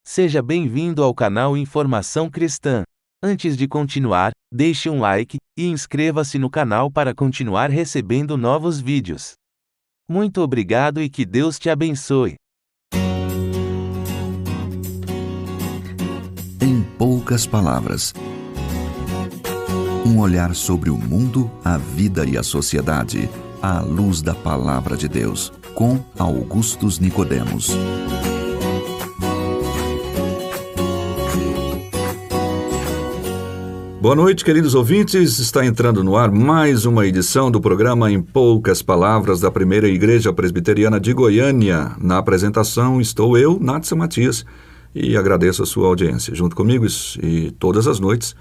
Seja bem-vindo ao canal Informação Cristã. Antes de continuar, deixe um like e inscreva-se no canal para continuar recebendo novos vídeos. Muito obrigado e que Deus te abençoe. Em poucas palavras, um olhar sobre o mundo, a vida e a sociedade, à luz da Palavra de Deus, com Augustus Nicodemos. Boa noite, queridos ouvintes. Está entrando no ar mais uma edição do programa Em Poucas Palavras da Primeira Igreja Presbiteriana de Goiânia. Na apresentação estou eu, Natsa Matias, e agradeço a sua audiência. Junto comigo e todas as noites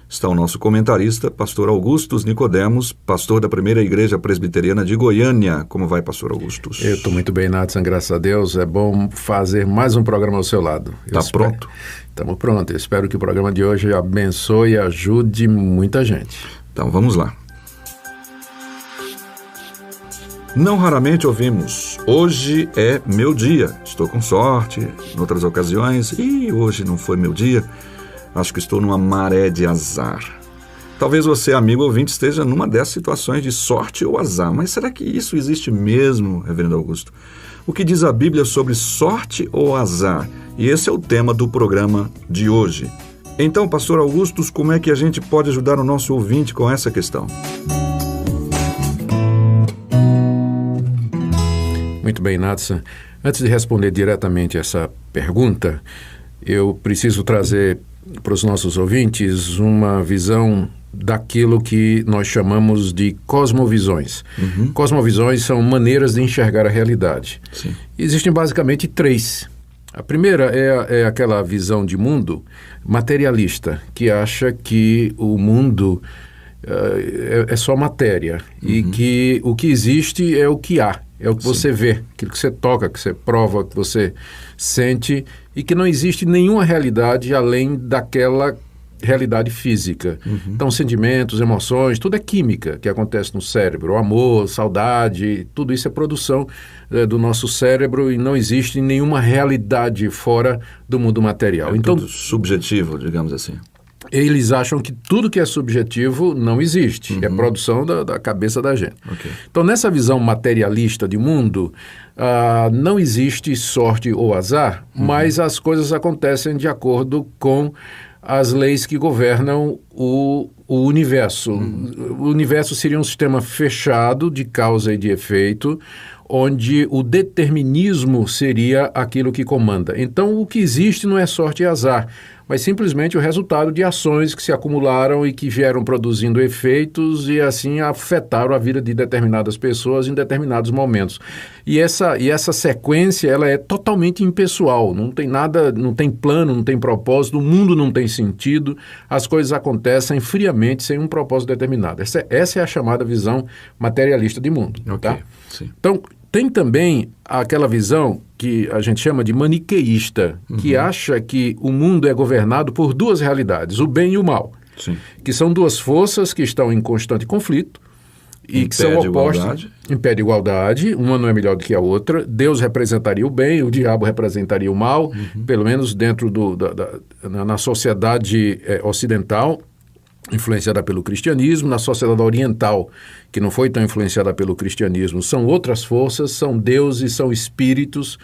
está o nosso comentarista, pastor Augustus Nicodemos, pastor da Primeira Igreja Presbiteriana de Goiânia. Como vai, pastor Augustus? Eu estou muito bem, Nathan, graças a Deus. É bom fazer mais um programa ao seu lado. Está pronto? Estamos prontos. Eu espero que o programa de hoje abençoe e ajude muita gente. Então vamos lá. Não raramente ouvimos: hoje é meu dia, estou com sorte. Em outras ocasiões, hoje não foi meu dia, acho que estou numa maré de azar. Talvez você, amigo ouvinte, esteja numa dessas situações de sorte ou azar, mas será que isso existe mesmo, reverendo Augusto? O que diz a Bíblia sobre sorte ou azar? E esse é o tema do programa de hoje. Então, pastor Augustus, como é que a gente pode ajudar o nosso ouvinte com essa questão? Muito bem, Nathan. Antes de responder diretamente essa pergunta, eu preciso trazer para os nossos ouvintes uma visão daquilo que nós chamamos de cosmovisões. Cosmovisões são maneiras de enxergar a realidade. Sim. Existem basicamente três. A primeira é aquela visão de mundo materialista, que acha que o mundo é só matéria e que o que existe é o que há. É o que você vê, aquilo que você toca, que você prova, que você sente, e que não existe nenhuma realidade além daquela realidade física. Então, sentimentos, emoções, tudo é química que acontece no cérebro. O amor, saudade, tudo isso é produção do nosso cérebro e não existe nenhuma realidade fora do mundo material. Então, tudo subjetivo, digamos assim. Eles acham que tudo que é subjetivo não existe, é produção da cabeça da gente. Okay. Então, nessa visão materialista de mundo, não existe sorte ou azar, mas as coisas acontecem de acordo com as leis que governam o universo. O universo seria um sistema fechado de causa e de efeito, onde o determinismo seria aquilo que comanda. Então, o que existe não é sorte e azar, mas simplesmente o resultado de ações que se acumularam e que vieram produzindo efeitos e assim afetaram a vida de determinadas pessoas em determinados momentos. E essa sequência, ela é totalmente impessoal, não tem nada, não tem plano, não tem propósito, o mundo não tem sentido, as coisas acontecem friamente sem um propósito determinado. Essa é a chamada visão materialista de mundo. Okay. Tá? Sim. Então, tem também aquela visão que a gente chama de maniqueísta, que acha que o mundo é governado por duas realidades, o bem e o mal, Sim. que são duas forças que estão em constante conflito e que são opostas, em pé de igualdade, uma não é melhor do que a outra. Deus representaria o bem, o diabo representaria o mal, pelo menos dentro na sociedade ocidental, influenciada pelo cristianismo. Na sociedade oriental, que não foi tão influenciada pelo cristianismo, são outras forças, são deuses, são espíritos,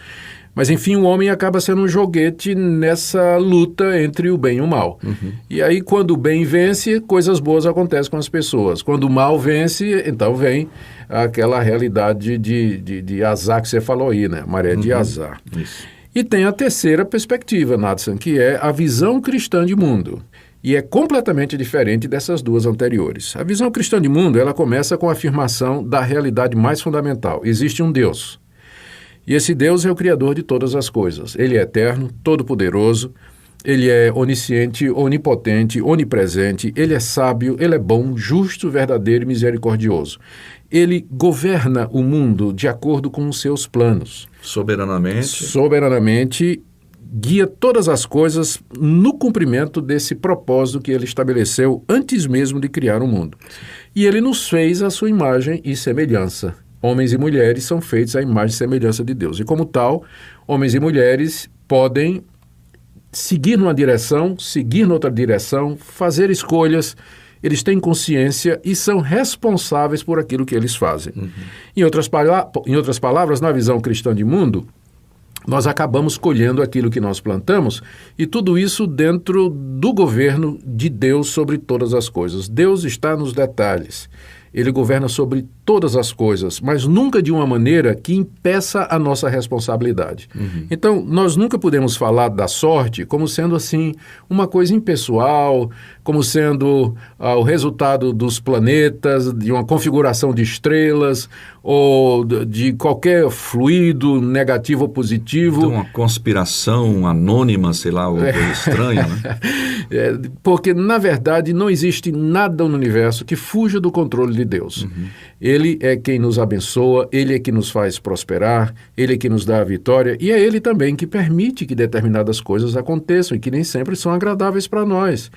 mas enfim, o homem acaba sendo um joguete nessa luta entre o bem e o mal. E aí, quando o bem vence, coisas boas acontecem com as pessoas. Quando o mal vence, então vem aquela realidade de azar que você falou aí, né? Maré de azar. Isso. E tem a terceira perspectiva, Nathan, que é a visão cristã de mundo. E é completamente diferente dessas duas anteriores. A visão cristã de mundo, ela começa com a afirmação da realidade mais fundamental. Existe um Deus. E esse Deus é o Criador de todas as coisas. Ele é eterno, todo-poderoso, ele é onisciente, onipotente, onipresente, ele é sábio, ele é bom, justo, verdadeiro e misericordioso. Ele governa o mundo de acordo com os seus planos. Soberanamente, guia todas as coisas no cumprimento desse propósito que ele estabeleceu antes mesmo de criar o mundo. E ele nos fez à sua imagem e semelhança. Homens e mulheres são feitos à imagem e semelhança de Deus. E como tal, homens e mulheres podem seguir numa direção, seguir noutra direção, fazer escolhas. Eles têm consciência e são responsáveis por aquilo que eles fazem. Em outras palavras, na visão cristã de mundo, nós acabamos colhendo aquilo que nós plantamos, e tudo isso dentro do governo de Deus sobre todas as coisas. Deus está nos detalhes. Ele governa sobre todas as coisas, mas nunca de uma maneira que impeça a nossa responsabilidade. Então, nós nunca podemos falar da sorte como sendo assim uma coisa impessoal, como sendo o resultado dos planetas, de uma configuração de estrelas, ou de qualquer fluido negativo ou positivo. Então, uma conspiração anônima, sei lá, uma coisa estranha, né? Porque, na verdade, não existe nada no universo que fuja do controle de Deus. Ele é quem nos abençoa, Ele é quem nos faz prosperar, Ele é quem nos dá a vitória, e é Ele também que permite que determinadas coisas aconteçam e que nem sempre são agradáveis para nós.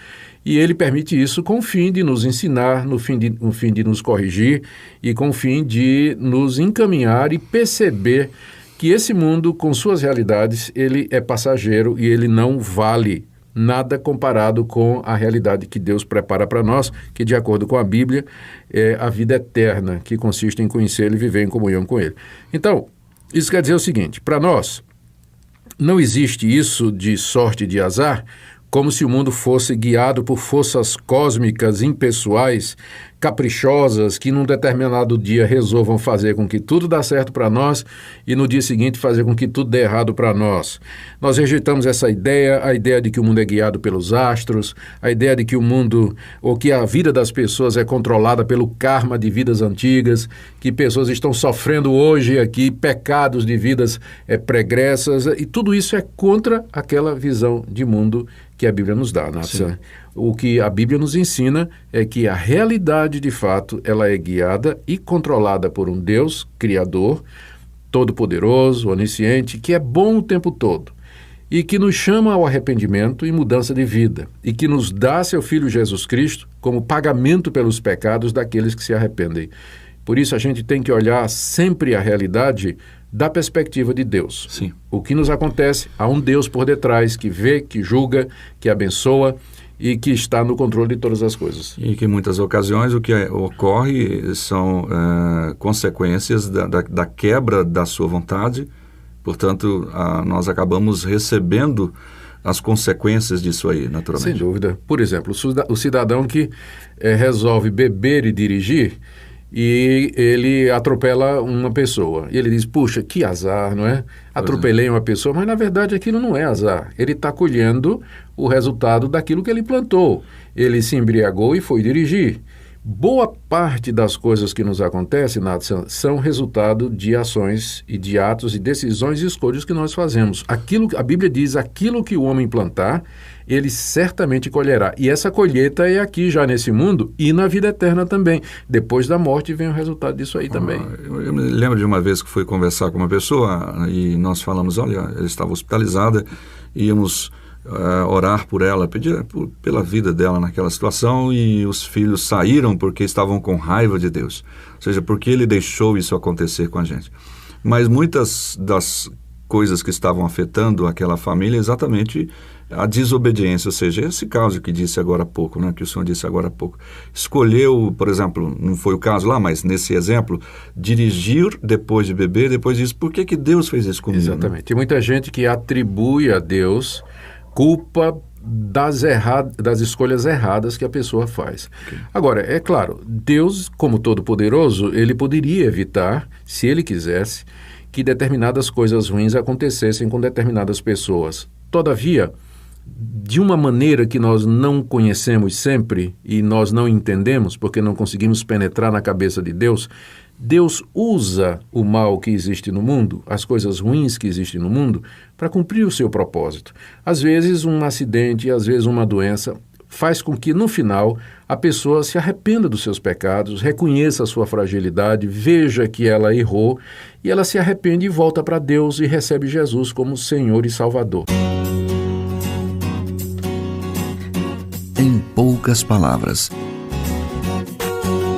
E Ele permite isso com o fim de nos ensinar, no fim de nos corrigir e com o fim de nos encaminhar e perceber que esse mundo, com suas realidades, ele é passageiro e ele não vale nada comparado com a realidade que Deus prepara para nós, que, de acordo com a Bíblia, é a vida eterna, que consiste em conhecê-lo e viver em comunhão com Ele. Então, isso quer dizer o seguinte: para nós, não existe isso de sorte e de azar, como se o mundo fosse guiado por forças cósmicas, impessoais, caprichosas, que num determinado dia resolvam fazer com que tudo dá certo para nós e no dia seguinte fazer com que tudo dê errado para nós. Nós rejeitamos essa ideia, a ideia de que o mundo é guiado pelos astros, a ideia de que o mundo, ou que a vida das pessoas é controlada pelo karma de vidas antigas, que pessoas estão sofrendo hoje aqui pecados de vidas pregressas, e tudo isso é contra aquela visão de mundo que a Bíblia nos dá, Nathan. O que a Bíblia nos ensina é que a realidade, de fato, ela é guiada e controlada por um Deus Criador, todo-poderoso, onisciente, que é bom o tempo todo e que nos chama ao arrependimento e mudança de vida e que nos dá seu Filho Jesus Cristo como pagamento pelos pecados daqueles que se arrependem. Por isso, a gente tem que olhar sempre a realidade da perspectiva de Deus. Sim. O que nos acontece, há um Deus por detrás que vê, que julga, que abençoa e que está no controle de todas as coisas. E que em muitas ocasiões o que ocorre são consequências da quebra da sua vontade. Portanto, nós acabamos recebendo as consequências disso aí, naturalmente. Sem dúvida. Por exemplo, o cidadão que resolve beber e dirigir, e ele atropela uma pessoa. E ele diz, puxa, que azar, não é? Atropelei uma pessoa, mas na verdade aquilo não é azar. Ele está colhendo o resultado daquilo que ele plantou. Ele se embriagou e foi dirigir. Boa parte das coisas que nos acontecem, Nathan, são resultado de ações e de atos e decisões e escolhas que nós fazemos. A Bíblia diz, aquilo que o homem plantar, ele certamente colherá. E essa colheita é aqui já nesse mundo e na vida eterna também. Depois da morte vem o resultado disso aí também. Eu me lembro de uma vez que fui conversar com uma pessoa e nós falamos, olha, ela estava hospitalizada, íamos orar por ela, pedir pela vida dela naquela situação, e os filhos saíram porque estavam com raiva de Deus. Ou seja, porque ele deixou isso acontecer com a gente. Mas muitas das coisas que estavam afetando aquela família é exatamente a desobediência, ou seja, esse caso que disse agora há pouco, né, que o senhor disse agora há pouco. Escolheu, por exemplo, não foi o caso lá, mas nesse exemplo, dirigir depois de beber, depois disso, por que Deus fez isso comigo? Exatamente. Né? Tem muita gente que atribui a Deus culpa das escolhas erradas que a pessoa faz. Okay. Agora, é claro, Deus, como todo-poderoso, ele poderia evitar, se ele quisesse, que determinadas coisas ruins acontecessem com determinadas pessoas. Todavia, de uma maneira que nós não conhecemos sempre e nós não entendemos, porque não conseguimos penetrar na cabeça de Deus, Deus usa o mal que existe no mundo, as coisas ruins que existem no mundo, para cumprir o seu propósito. Às vezes um acidente, às vezes uma doença, faz com que no final a pessoa se arrependa dos seus pecados, reconheça a sua fragilidade, veja que ela errou e ela se arrepende e volta para Deus e recebe Jesus como Senhor e Salvador. Em poucas palavras,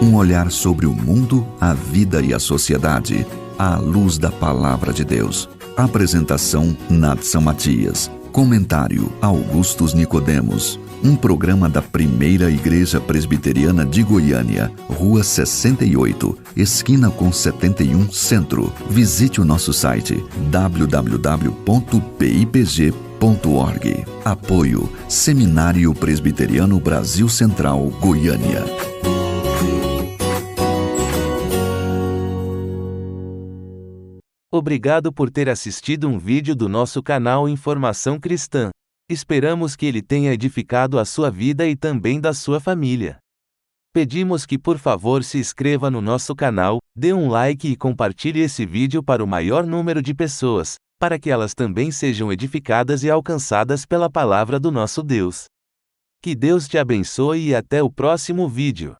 um olhar sobre o mundo, a vida e a sociedade, à luz da Palavra de Deus. Apresentação Nathan Matias. Comentário Augustus Nicodemos, um programa da Primeira Igreja Presbiteriana de Goiânia, Rua 68, esquina com 71 Centro. Visite o nosso site www.pipg.org. Apoio Seminário Presbiteriano Brasil Central, Goiânia. Obrigado por ter assistido um vídeo do nosso canal Informação Cristã. Esperamos que ele tenha edificado a sua vida e também da sua família. Pedimos que por favor se inscreva no nosso canal, dê um like e compartilhe esse vídeo para o maior número de pessoas, para que elas também sejam edificadas e alcançadas pela palavra do nosso Deus. Que Deus te abençoe e até o próximo vídeo.